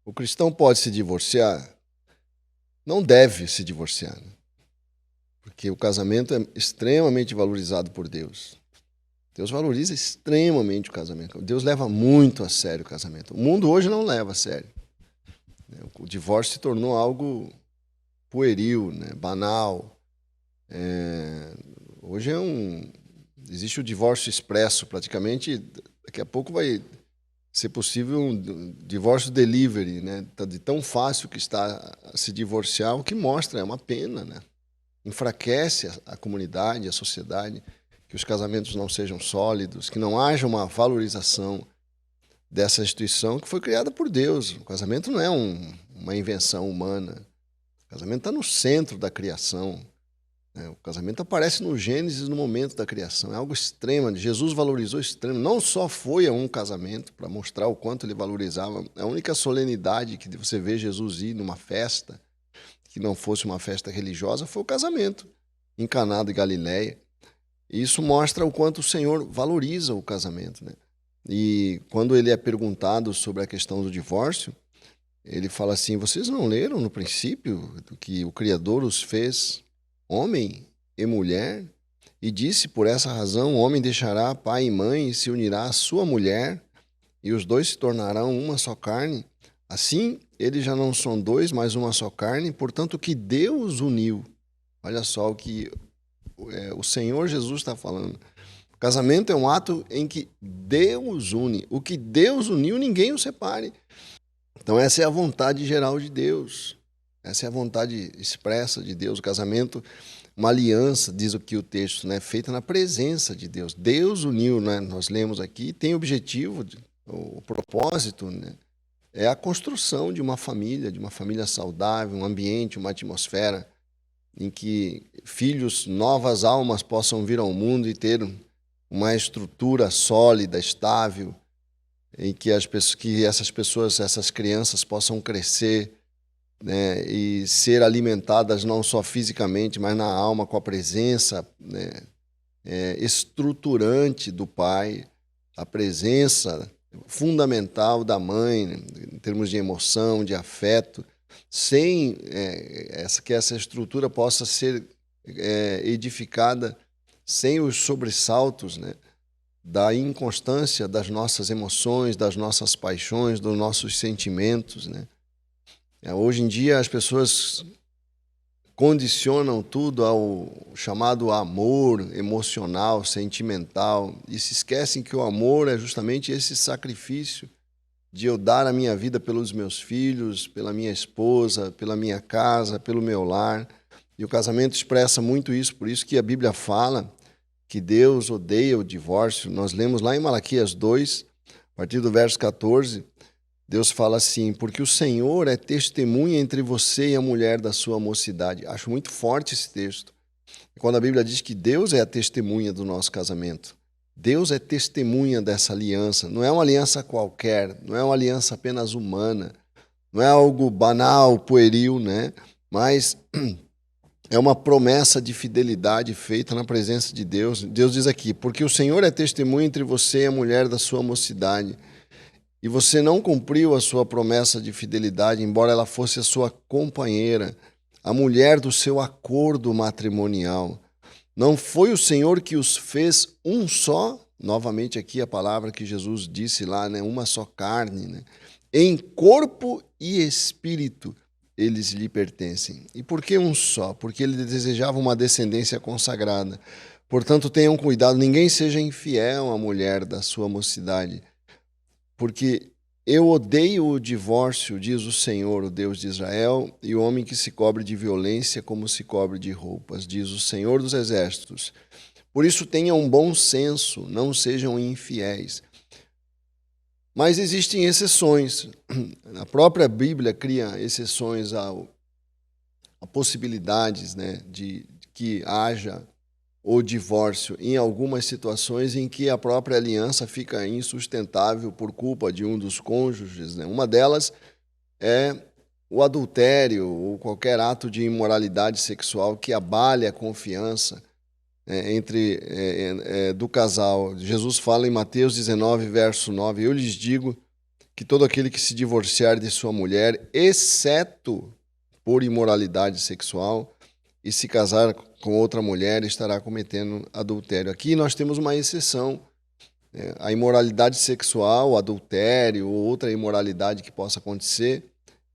O cristão pode se divorciar? Não deve se divorciar, né? Porque o casamento é extremamente valorizado por Deus. Deus valoriza extremamente o casamento. Deus leva muito a sério o casamento. O mundo hoje não leva a sério. O divórcio se tornou algo pueril, né? Banal. Hoje existe o divórcio expresso, praticamente. Daqui a pouco vai ser possível um divórcio delivery, né? De tão fácil que está a se divorciar, o que mostra, é uma pena, né? Enfraquece a comunidade, a sociedade, que os casamentos não sejam sólidos, que não haja uma valorização dessa instituição que foi criada por Deus. O casamento não é uma invenção humana. O casamento está no centro da criação. O casamento aparece no Gênesis, no momento da criação. É algo extremo. Jesus valorizou extremo. Não só foi a um casamento, para mostrar o quanto ele valorizava. A única solenidade que você vê Jesus ir numa festa, que não fosse uma festa religiosa, foi o casamento, em Caná de Galileia. E isso mostra o quanto o Senhor valoriza o casamento, né? E quando ele é perguntado sobre a questão do divórcio, ele fala assim: vocês não leram no princípio do que o Criador os fez homem e mulher? E disse: por essa razão o homem deixará pai e mãe e se unirá à sua mulher, e os dois se tornarão uma só carne. Assim, eles já não são dois, mas uma só carne. Portanto, o que Deus uniu. Olha só o que o Senhor Jesus está falando. O casamento é um ato em que Deus une. O que Deus uniu, ninguém o separe. Então essa é a vontade geral de Deus. Essa é a vontade expressa de Deus. O casamento, uma aliança, diz aqui o texto, né, feita na presença de Deus. Deus uniu, né, nós lemos aqui, tem o objetivo, o propósito, né, é a construção de uma família saudável, um ambiente, uma atmosfera em que filhos, novas almas possam vir ao mundo e ter uma estrutura sólida, estável, em que essas pessoas, essas crianças possam crescer, né, e ser alimentadas não só fisicamente, mas na alma, com a presença, né, estruturante do pai, a presença fundamental da mãe, né, em termos de emoção, de afeto, sem que essa estrutura possa ser edificada sem os sobressaltos, né, da inconstância das nossas emoções, das nossas paixões, dos nossos sentimentos, né? Hoje em dia as pessoas condicionam tudo ao chamado amor emocional, sentimental, e se esquecem que o amor é justamente esse sacrifício de eu dar a minha vida pelos meus filhos, pela minha esposa, pela minha casa, pelo meu lar. E o casamento expressa muito isso, por isso que a Bíblia fala que Deus odeia o divórcio. Nós lemos lá em Malaquias 2, a partir do verso 14, Deus fala assim: porque o Senhor é testemunha entre você e a mulher da sua mocidade. Acho muito forte esse texto. Quando a Bíblia diz que Deus é a testemunha do nosso casamento, Deus é testemunha dessa aliança. Não é uma aliança qualquer, não é uma aliança apenas humana, não é algo banal, pueril, né? Mas é uma promessa de fidelidade feita na presença de Deus. Deus diz aqui: porque o Senhor é testemunha entre você e a mulher da sua mocidade, e você não cumpriu a sua promessa de fidelidade, embora ela fosse a sua companheira, a mulher do seu acordo matrimonial. Não foi o Senhor que os fez um só? Novamente aqui a palavra que Jesus disse lá, né? Uma só carne, né? Em corpo e espírito eles lhe pertencem. E por que um só? Porque ele desejava uma descendência consagrada. Portanto, tenham cuidado, ninguém seja infiel à mulher da sua mocidade, porque eu odeio o divórcio, diz o Senhor, o Deus de Israel, e o homem que se cobre de violência como se cobre de roupas, diz o Senhor dos Exércitos. Por isso tenham bom senso, não sejam infiéis. Mas existem exceções. A própria Bíblia cria exceções a possibilidades, né, de que haja o divórcio em algumas situações em que a própria aliança fica insustentável por culpa de um dos cônjuges, né? Uma delas é o adultério ou qualquer ato de imoralidade sexual que abale a confiança do casal. Jesus fala em Mateus 19, verso 9, eu lhes digo que todo aquele que se divorciar de sua mulher, exceto por imoralidade sexual, e se casar com outra mulher, estará cometendo adultério. Aqui nós temos uma exceção. A imoralidade sexual, o adultério ou outra imoralidade que possa acontecer,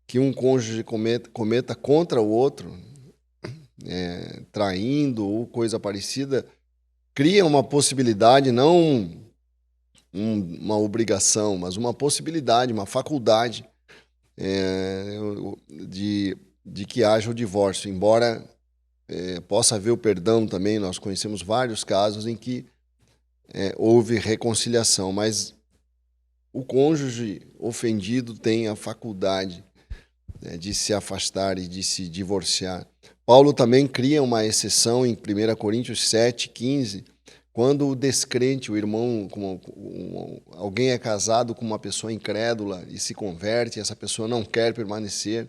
que um cônjuge cometa contra o outro, traindo ou coisa parecida, cria uma possibilidade, não uma obrigação, mas uma possibilidade, uma faculdade de que haja o divórcio. Embora possa haver o perdão também, nós conhecemos vários casos em que houve reconciliação, mas o cônjuge ofendido tem a faculdade de se afastar e de se divorciar. Paulo também cria uma exceção em 1 Coríntios 7:15, quando o descrente, o irmão, alguém é casado com uma pessoa incrédula e se converte, essa pessoa não quer permanecer,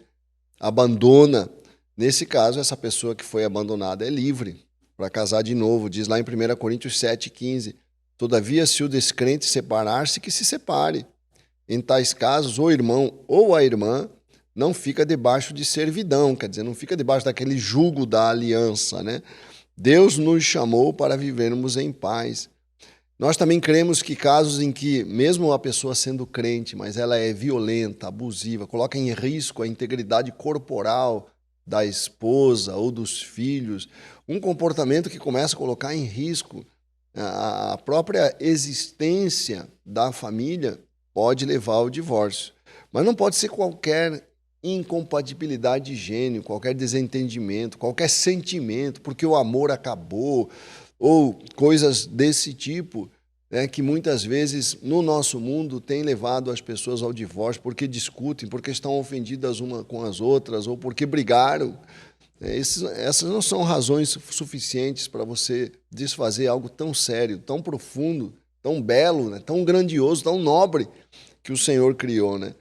abandona. Nesse caso, essa pessoa que foi abandonada é livre para casar de novo. Diz lá em 1 Coríntios 7:15, todavia, se o descrente separar-se, que se separe. Em tais casos, o irmão ou a irmã não fica debaixo de servidão, quer dizer, não fica debaixo daquele jugo da aliança, né? Deus nos chamou para vivermos em paz. Nós também cremos que casos em que, mesmo a pessoa sendo crente, mas ela é violenta, abusiva, coloca em risco a integridade corporal da esposa ou dos filhos, um comportamento que começa a colocar em risco a própria existência da família, pode levar ao divórcio. Mas não pode ser qualquer incompatibilidade de gênio, qualquer desentendimento, qualquer sentimento, porque o amor acabou, ou coisas desse tipo, que muitas vezes no nosso mundo tem levado as pessoas ao divórcio, porque discutem, porque estão ofendidas uma com as outras, ou porque brigaram. Essas não são razões suficientes para você desfazer algo tão sério, tão profundo, tão belo, tão grandioso, tão nobre que o Senhor criou, né?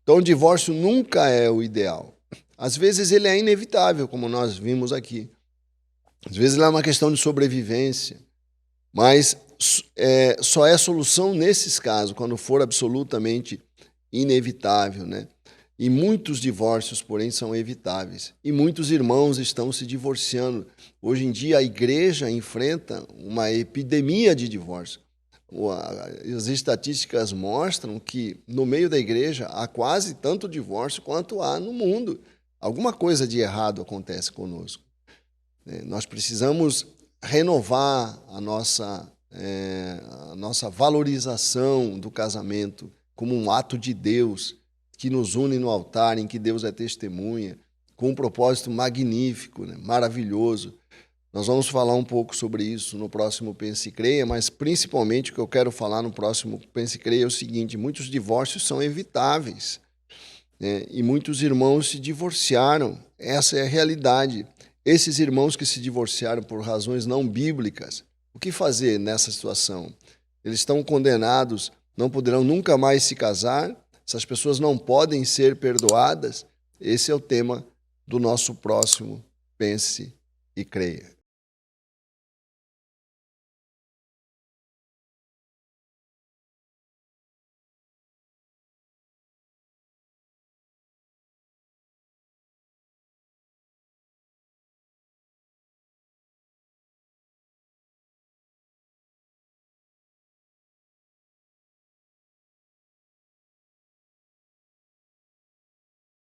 Então, o divórcio nunca é o ideal. Às vezes ele é inevitável, como nós vimos aqui. Às vezes ele é uma questão de sobrevivência, mas só é solução nesses casos, quando for absolutamente inevitável, né? E muitos divórcios, porém, são evitáveis. E muitos irmãos estão se divorciando. Hoje em dia, a igreja enfrenta uma epidemia de divórcio. As estatísticas mostram que no meio da igreja há quase tanto divórcio quanto há no mundo. Alguma coisa de errado acontece conosco. Nós precisamos renovar a nossa valorização do casamento como um ato de Deus que nos une no altar, em que Deus é testemunha, com um propósito magnífico, maravilhoso. Nós vamos falar um pouco sobre isso no próximo Pense e Creia, mas principalmente o que eu quero falar no próximo Pense e Creia é o seguinte: muitos divórcios são evitáveis, e muitos irmãos se divorciaram. Essa é a realidade. Esses irmãos que se divorciaram por razões não bíblicas, o que fazer nessa situação? Eles estão condenados, não poderão nunca mais se casar, essas pessoas não podem ser perdoadas. Esse é o tema do nosso próximo Pense e Creia.